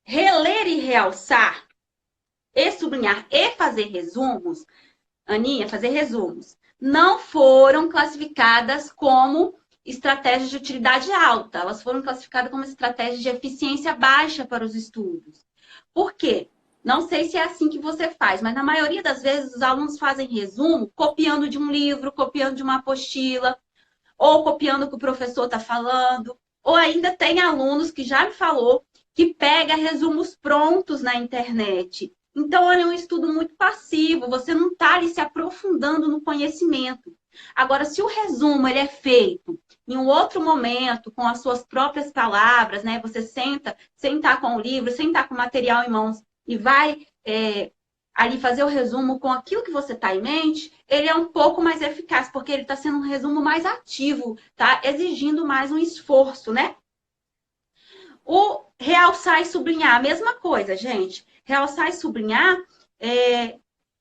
Reler e realçar, e sublinhar e fazer resumos, Aninha, fazer resumos, não foram classificadas como estratégias de utilidade alta. Elas foram classificadas como estratégias de eficiência baixa para os estudos. Por quê? Não sei se é assim que você faz, mas na maioria das vezes os alunos fazem resumo copiando de um livro, copiando de uma apostila, ou copiando o que o professor está falando, ou ainda tem alunos que já me falou que pega resumos prontos na internet. Então, é um estudo muito passivo, você não está ali se aprofundando no conhecimento. Agora, se o resumo ele é feito em um outro momento, com as suas próprias palavras, né? Você sentar com o livro, sentar com o material em mãos e vai ali fazer o resumo com aquilo que você está em mente, ele é um pouco mais eficaz, porque ele está sendo um resumo mais ativo, tá? Exigindo mais um esforço, né? O realçar e sublinhar, a mesma coisa, gente. Realçar e sublinhar,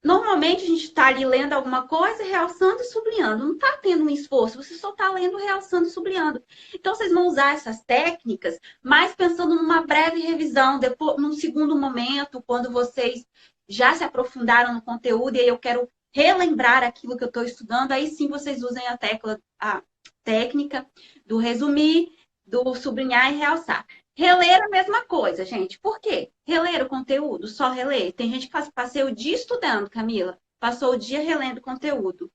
normalmente a gente está ali lendo alguma coisa, realçando e sublinhando. Não está tendo um esforço, você só está lendo, realçando e sublinhando. Então, vocês vão usar essas técnicas, mas pensando numa breve revisão, depois, num segundo momento, quando vocês já se aprofundaram no conteúdo e aí eu quero relembrar aquilo que eu estou estudando, aí sim vocês usem a técnica do resumir, do sublinhar e realçar. Reler a mesma coisa, gente. Por quê? Reler o conteúdo, só reler. Tem gente que passei o dia estudando, Camila. Passou o dia relendo conteúdo.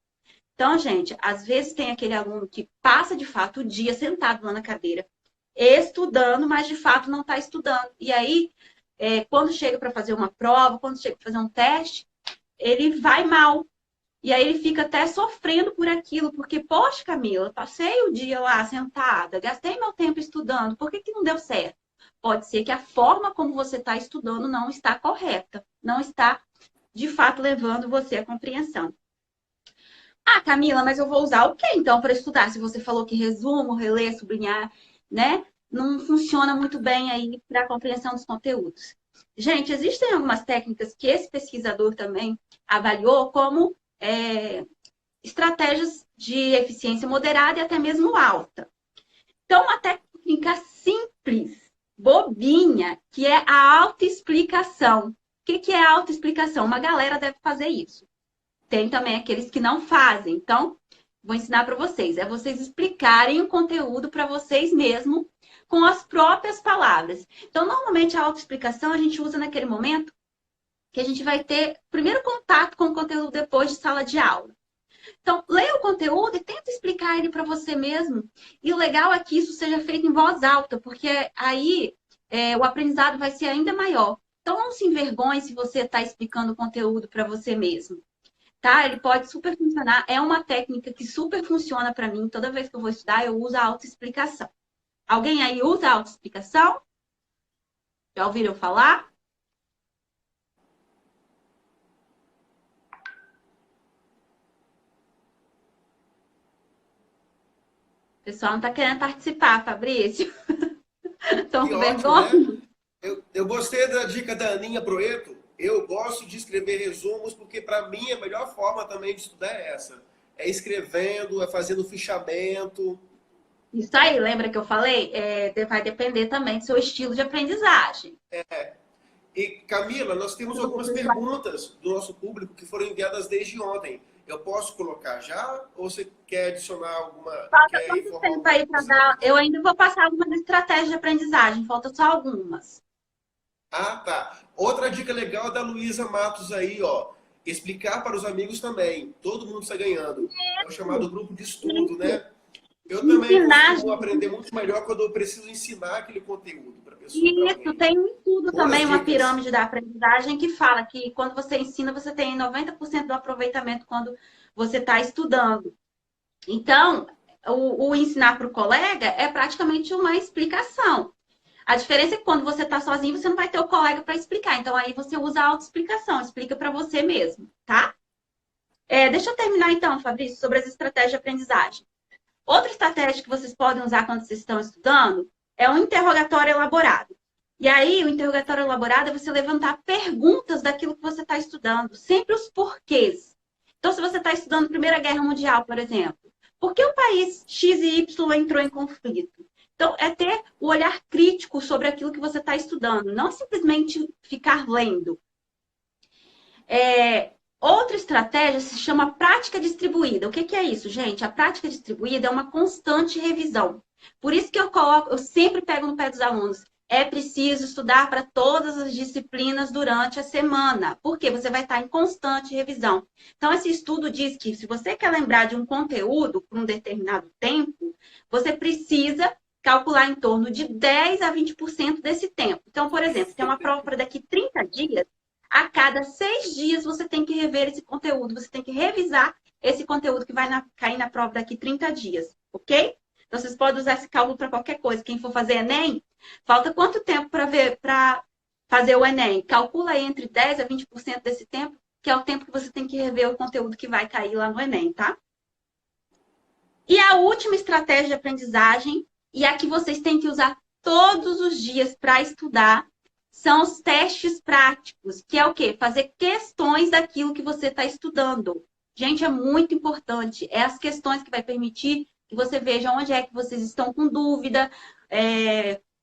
Então, gente, às vezes tem aquele aluno que passa de fato o dia sentado lá na cadeira, estudando, mas de fato não está estudando. E aí, quando chega para fazer uma prova, quando chega para fazer um teste, ele vai mal. E aí ele fica até sofrendo por aquilo, porque, poxa, Camila, passei o dia lá sentada, gastei meu tempo estudando, por que que não deu certo? Pode ser que a forma como você está estudando não está correta, não está, de fato, levando você à compreensão. Ah, Camila, mas eu vou usar o quê, então, para estudar? Se você falou que resumo, reler, sublinhar, né? Não funciona muito bem aí para a compreensão dos conteúdos. Gente, existem algumas técnicas que esse pesquisador também avaliou como estratégias de eficiência moderada e até mesmo alta. Então, uma técnica simples, bobinha, que é a autoexplicação. O que é a autoexplicação? Uma galera deve fazer isso. Tem também aqueles que não fazem. Então, vou ensinar para vocês. É vocês explicarem o conteúdo para vocês mesmos com as próprias palavras. Então, normalmente a autoexplicação a gente usa naquele momento que a gente vai ter primeiro contato com o conteúdo depois de sala de aula. Então, leia o conteúdo e tenta explicar ele para você mesmo. E o legal é que isso seja feito em voz alta, porque aí o aprendizado vai ser ainda maior. Então, não se envergonhe se você está explicando o conteúdo para você mesmo. Tá? Ele pode super funcionar. É uma técnica que super funciona para mim. Toda vez que eu vou estudar, eu uso a autoexplicação. Alguém aí usa a autoexplicação? Já ouviram falar? O pessoal não está querendo participar, Fabrício. Estão com vergonha? Né? Eu gostei da dica da Aninha Proeto. Eu gosto de escrever resumos porque, para mim, a melhor forma também de estudar é essa. É escrevendo, é fazendo fichamento. Isso aí, lembra que eu falei? Vai depender também do seu estilo de aprendizagem. E, Camila, nós temos algumas perguntas do nosso público que foram enviadas desde ontem. Eu posso colocar já? Ou você quer adicionar alguma? Falta quanto tempo aí para dar? Eu ainda vou passar algumas estratégias de aprendizagem, falta só algumas. Ah, tá. Outra dica legal da Luísa Matos aí, ó. Explicar para os amigos também. Todo mundo está ganhando. É o chamado grupo de estudo, né? Eu também costumo aprender muito melhor quando eu preciso ensinar aquele conteúdo para a pessoa. Isso, tem um estudo também, uma pirâmide da aprendizagem, que fala que quando você ensina, você tem 90% do aproveitamento quando você está estudando. Então, o ensinar para o colega é praticamente uma explicação. A diferença é que quando você está sozinho, você não vai ter o colega para explicar. Então, aí você usa a autoexplicação, explica para você mesmo, tá? Deixa eu terminar então, Fabrício, sobre as estratégias de aprendizagem. Outra estratégia que vocês podem usar quando vocês estão estudando é um interrogatório elaborado. E aí, o interrogatório elaborado é você levantar perguntas daquilo que você está estudando, sempre os porquês. Então, se você está estudando Primeira Guerra Mundial, por exemplo, por que o país X e Y entrou em conflito? Então, é ter o olhar crítico sobre aquilo que você está estudando, não simplesmente ficar lendo. Outra estratégia se chama prática distribuída. O que é isso, gente? A prática distribuída é uma constante revisão. Por isso que eu sempre pego no pé dos alunos. É preciso estudar para todas as disciplinas durante a semana, porque você vai estar em constante revisão. Então, esse estudo diz que se você quer lembrar de um conteúdo por um determinado tempo, você precisa calcular em torno de 10 a 20% desse tempo. Então, por exemplo, tem uma prova para daqui 30 dias, a cada 6 dias você tem que rever esse conteúdo, você tem que revisar esse conteúdo que vai cair na prova daqui 30 dias, ok? Então, vocês podem usar esse cálculo para qualquer coisa. Quem for fazer Enem, falta quanto tempo para fazer o Enem? Calcula aí entre 10% a 20% desse tempo, que é o tempo que você tem que rever o conteúdo que vai cair lá no Enem, tá? E a última estratégia de aprendizagem, e a que vocês têm que usar todos os dias para estudar, são os testes práticos, que é o quê? Fazer questões daquilo que você está estudando. Gente, é muito importante. É as questões que vai permitir que você veja onde é que vocês estão com dúvida,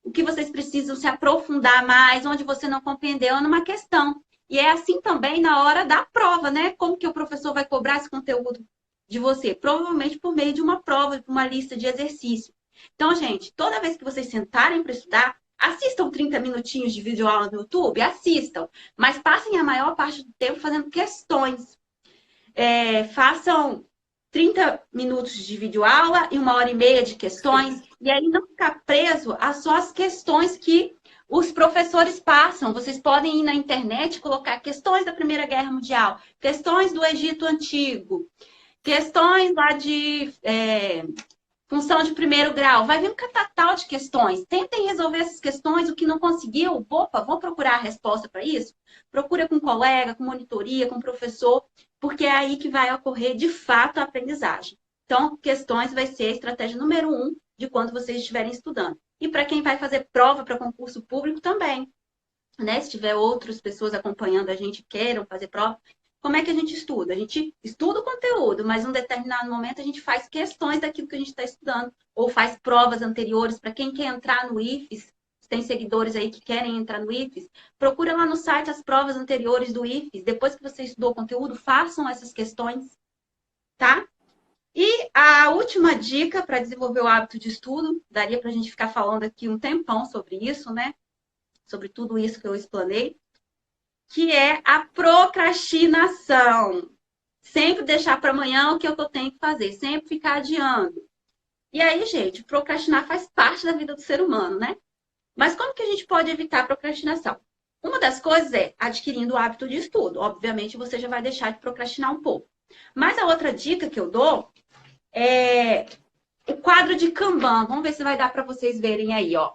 o que vocês precisam se aprofundar mais, onde você não compreendeu numa questão. E é assim também na hora da prova, né? Como que o professor vai cobrar esse conteúdo de você? Provavelmente por meio de uma prova, de uma lista de exercício. Então, gente, toda vez que vocês sentarem para estudar, assistam 30 minutinhos de videoaula no YouTube, assistam, mas passem a maior parte do tempo fazendo questões. Façam 30 minutos de videoaula e 1h30 de questões, e aí não ficar preso a só as questões que os professores passam. Vocês podem ir na internet e colocar questões da Primeira Guerra Mundial, questões do Egito Antigo, questões lá de função de primeiro grau. Vai vir um catatal de questões. Tentem resolver essas questões. O que não conseguiu, opa, vou procurar a resposta para isso. Procura com um colega, com monitoria, com professor, porque é aí que vai ocorrer, de fato, a aprendizagem. Então, questões vai ser a estratégia número 1 de quando vocês estiverem estudando. E para quem vai fazer prova para concurso público também, né? Se tiver outras pessoas acompanhando a gente queiram fazer prova, como é que a gente estuda? A gente estuda o conteúdo, mas em um determinado momento a gente faz questões daquilo que a gente está estudando, ou faz provas anteriores. Para quem quer entrar no IFES, tem seguidores aí que querem entrar no IFES, procura lá no site as provas anteriores do IFES. Depois que você estudou o conteúdo, façam essas questões, tá? E a última dica para desenvolver o hábito de estudo, daria para a gente ficar falando aqui um tempão sobre isso, né? Sobre tudo isso que eu explanei, que é a procrastinação. Sempre deixar para amanhã o que eu tenho que fazer, sempre ficar adiando. E aí, gente, procrastinar faz parte da vida do ser humano, né? Mas como que a gente pode evitar a procrastinação? Uma das coisas é adquirindo o hábito de estudo. Obviamente, você já vai deixar de procrastinar um pouco. Mas a outra dica que eu dou é o quadro de Kanban. Vamos ver se vai dar para vocês verem aí, ó.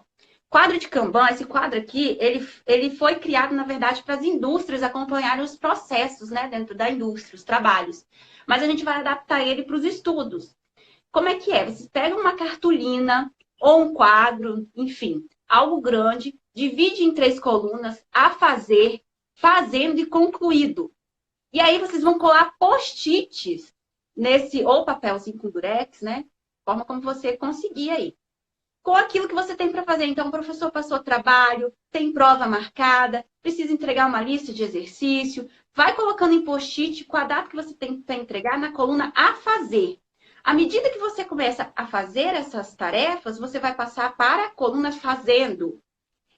Quadro de Kanban, esse quadro aqui, ele foi criado, na verdade, para as indústrias acompanharem os processos, né, dentro da indústria, os trabalhos. Mas a gente vai adaptar ele para os estudos. Como é que é? Vocês pegam uma cartolina ou um quadro, enfim, algo grande, divide em 3 colunas, a fazer, fazendo e concluído. E aí vocês vão colar post-its nesse, ou papelzinho com durex, né? Forma como você conseguir aí. Com aquilo que você tem para fazer. Então, o professor passou trabalho, tem prova marcada, precisa entregar uma lista de exercício, vai colocando em post-it com a data que você tem para entregar na coluna a fazer. À medida que você começa a fazer essas tarefas, você vai passar para a coluna fazendo.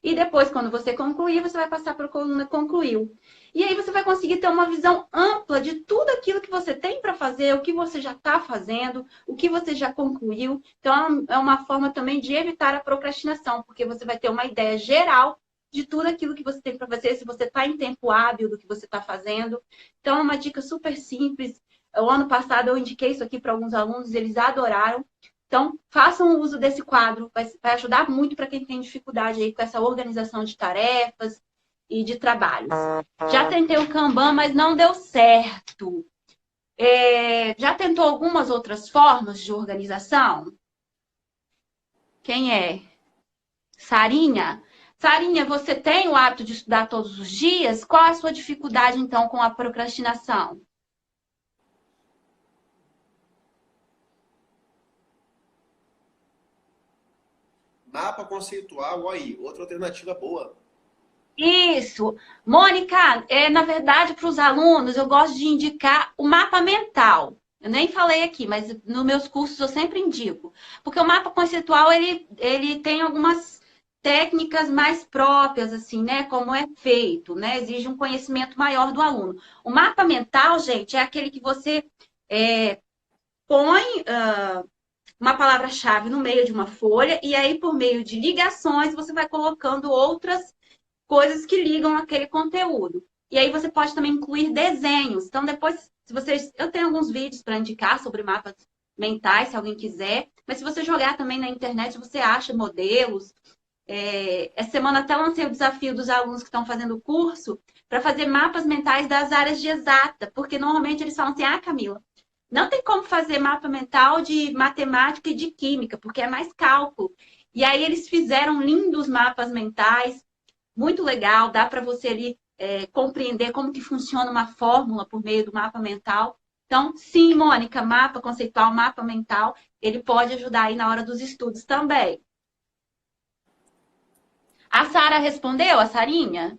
E depois, quando você concluir, você vai passar para a coluna concluiu. E aí você vai conseguir ter uma visão ampla de tudo aquilo que você tem para fazer, o que você já está fazendo, o que você já concluiu. Então, é uma forma também de evitar a procrastinação, porque você vai ter uma ideia geral de tudo aquilo que você tem para fazer, se você está em tempo hábil do que você está fazendo. Então, é uma dica super simples. O ano passado eu indiquei isso aqui para alguns alunos, eles adoraram. Então, façam o uso desse quadro, vai ajudar muito para quem tem dificuldade aí com essa organização de tarefas e de trabalhos. Já tentei o Kanban, mas não deu certo. Já tentou algumas outras formas de organização? Quem é? Sarinha? Sarinha, você tem o hábito de estudar todos os dias? Qual a sua dificuldade, então, com a procrastinação? Mapa conceitual, olha aí, outra alternativa boa. Isso. Mônica, na verdade, para os alunos, eu gosto de indicar o mapa mental. Eu nem falei aqui, mas nos meus cursos eu sempre indico. Porque o mapa conceitual, ele tem algumas técnicas mais próprias, assim, né? Como é feito, né? Exige um conhecimento maior do aluno. O mapa mental, gente, é aquele que você põe uma palavra-chave no meio de uma folha e aí, por meio de ligações, você vai colocando outras coisas que ligam aquele conteúdo. E aí você pode também incluir desenhos. Então, depois Se vocês, eu tenho alguns vídeos para indicar sobre mapas mentais, se alguém quiser. Mas se você jogar também na internet, você acha modelos. Essa semana até lancei o desafio dos alunos que estão fazendo o curso para fazer mapas mentais das áreas de exata, porque normalmente eles falam assim, ah, Camila, não tem como fazer mapa mental de matemática e de química, porque é mais cálculo. E aí eles fizeram lindos mapas mentais, muito legal, dá para você ali compreender como que funciona uma fórmula por meio do mapa mental. Então, sim, Mônica, mapa conceitual, mapa mental, ele pode ajudar aí na hora dos estudos também. A Sara respondeu, a Sarinha?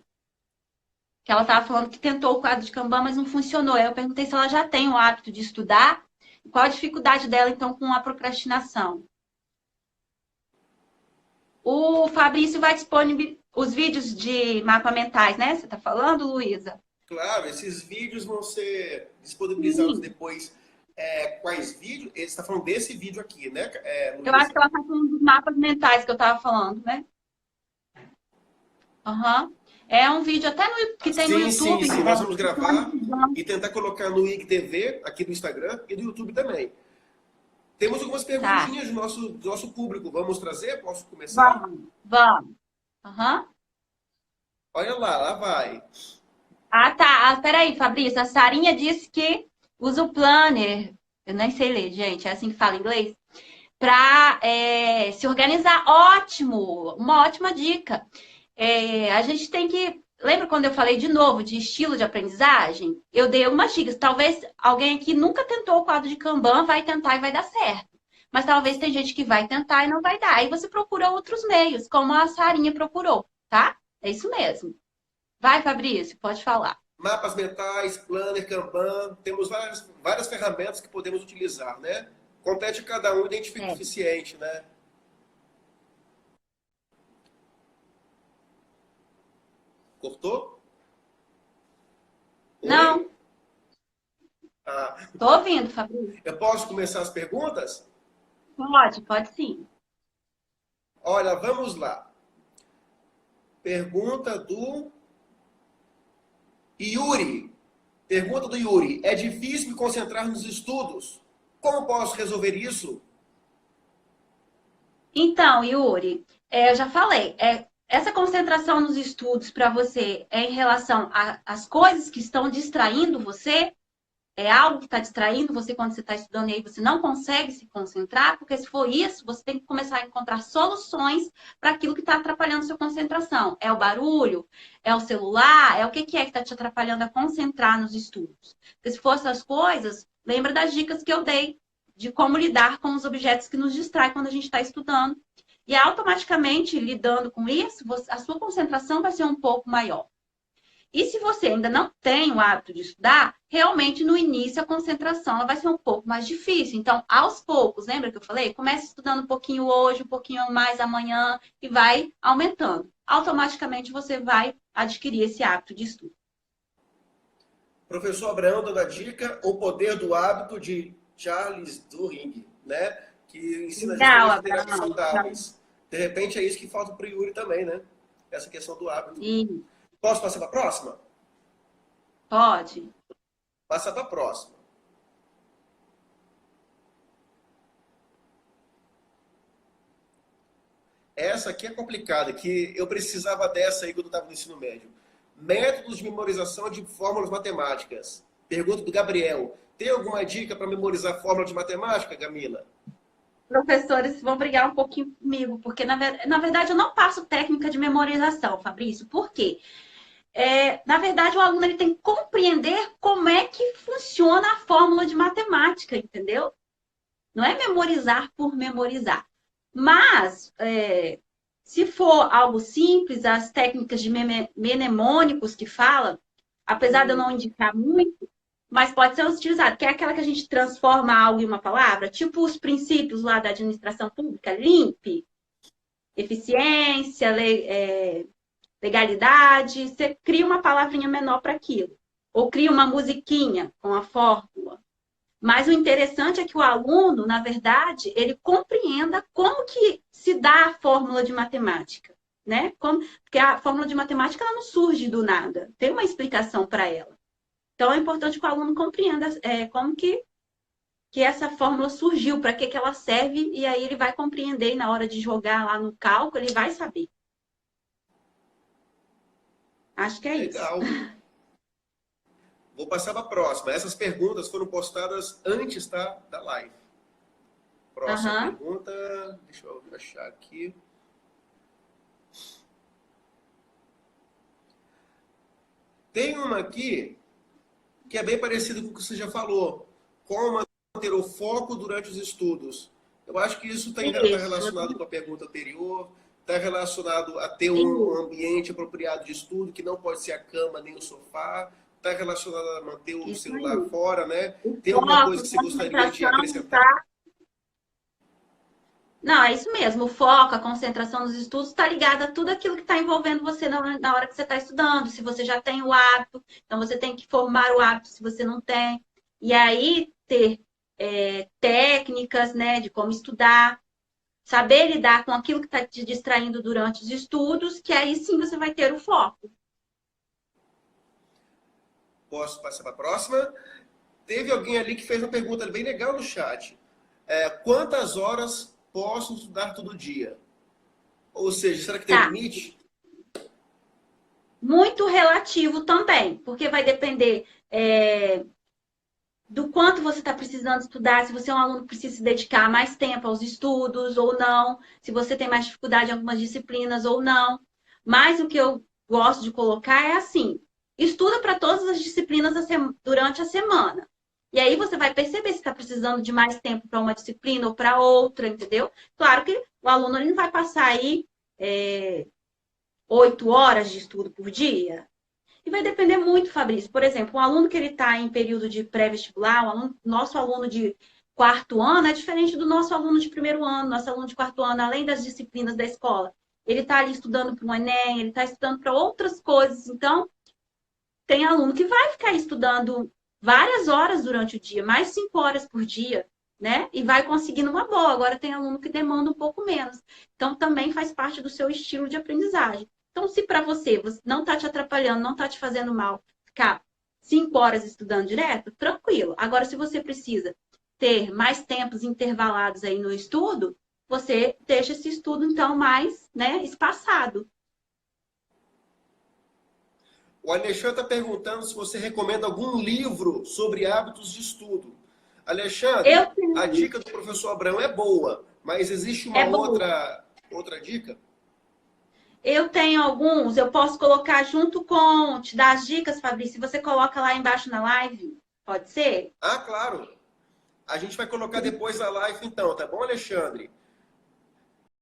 Que ela estava falando que tentou o quadro de Kanban, mas não funcionou. Aí eu perguntei se ela já tem o hábito de estudar. Qual a dificuldade dela, então, com a procrastinação? O Fabrício vai disponibilizar os vídeos de mapa mentais, né? Você está falando, Luísa? Claro, esses vídeos vão ser disponibilizados depois. Quais vídeos? Ele está falando desse vídeo aqui, né, Eu acho Luísa? que ela está falando dos mapas mentais que eu estava falando, né? Uhum. É um vídeo até que tem no Sim, sim, YouTube. sim. Nós vamos gravar e tentar colocar no IGTV, aqui no Instagram e no YouTube também. Temos algumas Tá. perguntinhas do nosso público. Vamos trazer? Posso começar? Vamos, vamos. Uhum. Olha lá vai. Ah, tá. Ah, peraí, Fabrício. A Sarinha disse que usa o planner. Eu nem sei ler, gente. É assim que fala em inglês. Para se organizar. Ótimo! Uma ótima dica. A gente tem que. Lembra quando eu falei de novo de estilo de aprendizagem? Eu dei algumas dicas. Talvez alguém aqui nunca tentou o quadro de Kanban, vai tentar e vai dar certo. Mas talvez tem gente que vai tentar e não vai dar. Aí você procura outros meios, como a Sarinha procurou, tá? É isso mesmo. Vai, Fabrício, pode falar. Mapas mentais, planner, Kanban. Temos várias ferramentas que podemos utilizar, né? Compete cada um, identifica o É. suficiente, né? Cortou? Oi? Não, Ah, tô ouvindo, Fabrício. eu posso começar as perguntas? Pode sim. Olha, vamos lá. Pergunta do Yuri. Pergunta do Yuri. É difícil me concentrar nos estudos. Como posso resolver isso? Então, Yuri, eu já falei, essa concentração nos estudos para você é em relação às coisas que estão distraindo você? É algo que está distraindo você quando você está estudando e aí você não consegue se concentrar? Porque se for isso, você tem que começar a encontrar soluções para aquilo que está atrapalhando sua concentração. É o barulho? É o celular? É o que é que está te atrapalhando a concentrar nos estudos? Porque se for essas coisas, lembra das dicas que eu dei de como lidar com os objetos que nos distraem quando a gente está estudando. E automaticamente, lidando com isso, a sua concentração vai ser um pouco maior. E se você ainda não tem o hábito de estudar, realmente no início a concentração ela vai ser um pouco mais difícil. Então, aos poucos, lembra que eu falei? Comece estudando um pouquinho hoje, um pouquinho mais amanhã e vai aumentando. Automaticamente você vai adquirir esse hábito de estudo. Professor Abraão dando a dica, O Poder do Hábito, de Charles Duhigg, né? Que ensina Legal, justamente a ter hábitos Abraão. saudáveis. De repente é isso que falta para o Yuri também, né? Essa questão do hábito. E Posso passar para a próxima? pode. Passar para a próxima. Essa aqui é complicada, que eu precisava dessa aí quando eu estava no ensino médio. Métodos de memorização de fórmulas matemáticas. Pergunta do Gabriel. Tem alguma dica para memorizar fórmula de matemática, Camila? Professores vão brigar um pouquinho comigo, porque na verdade eu não passo técnica de memorização, Fabrício. Por quê? Na verdade, o aluno ele tem que compreender como é que funciona a fórmula de matemática, entendeu? Não é memorizar por memorizar. Mas, se for algo simples, as técnicas de mnemônicos que fala, apesar de eu não indicar muito, mas pode ser utilizado, que é aquela que a gente transforma algo em uma palavra, tipo os princípios lá da administração pública, LIMP, eficiência, legalidade, você cria uma palavrinha menor para aquilo. Ou cria uma musiquinha com a fórmula. Mas o interessante é que o aluno, na verdade, ele compreenda como que se dá a fórmula de matemática, né? Porque a fórmula de matemática ela não surge do nada, tem uma explicação para ela. Então, é importante que o aluno compreenda como que essa fórmula surgiu, para que ela serve, e aí ele vai compreender, e na hora de jogar lá no cálculo, ele vai saber. Acho que é isso. Legal. Vou passar para a próxima. Essas perguntas foram postadas antes, tá, da live. Próxima pergunta. Deixa eu achar aqui. Tem uma aqui que é bem parecida com o que você já falou. Como manter o foco durante os estudos. Eu acho que isso está relacionado com a pergunta anterior. Está relacionado a ter um ambiente apropriado de estudo, que não pode ser a cama nem o sofá. Está relacionado a manter o celular fora, né? Tem alguma coisa que você gostaria de acrescentar? Não, é isso mesmo. O foco, a concentração nos estudos está ligada a tudo aquilo que está envolvendo você na hora que você está estudando. Se você já tem o hábito, então você tem que formar o hábito se você não tem. E aí ter técnicas, né, de como estudar. Saber lidar com aquilo que está te distraindo durante os estudos, que aí sim você vai ter o foco. Posso passar para a próxima? Teve alguém ali que fez uma pergunta bem legal no chat. Quantas horas posso estudar todo dia? Ou seja, será que tem um limite? Muito relativo também, porque vai depender do quanto você está precisando estudar, se você é um aluno que precisa se dedicar mais tempo aos estudos ou não, se você tem mais dificuldade em algumas disciplinas ou não. Mas o que eu gosto de colocar é assim, estuda para todas as disciplinas durante a semana. E aí você vai perceber se está precisando de mais tempo para uma disciplina ou para outra, entendeu? Claro que o aluno ele não vai passar aí 8 horas de estudo por dia. E vai depender muito, Fabrício. Por exemplo, um aluno que ele está em período de pré-vestibular, nosso aluno de quarto ano é diferente do nosso aluno de primeiro ano. Nosso aluno de quarto ano, além das disciplinas da escola, ele está ali estudando para o Enem, ele está estudando para outras coisas. Então, tem aluno que vai ficar estudando várias horas durante o dia, mais 5 horas por dia, né? E vai conseguindo uma boa. Agora, tem aluno que demanda um pouco menos. Então, também faz parte do seu estilo de aprendizagem. Então, se para você não está te atrapalhando, não está te fazendo mal, ficar 5 horas estudando direto, tranquilo. Agora, se você precisa ter mais tempos intervalados aí no estudo, você deixa esse estudo, então, mais espaçado. O Alexandre está perguntando se você recomenda algum livro sobre hábitos de estudo. Alexandre, a dica do professor Abraão é boa, mas existe uma outra dica? Eu tenho alguns, eu posso colocar junto com, te dar as dicas, Fabrício, você coloca lá embaixo na live, pode ser? Ah, claro. A gente vai colocar depois a live então, tá bom, Alexandre?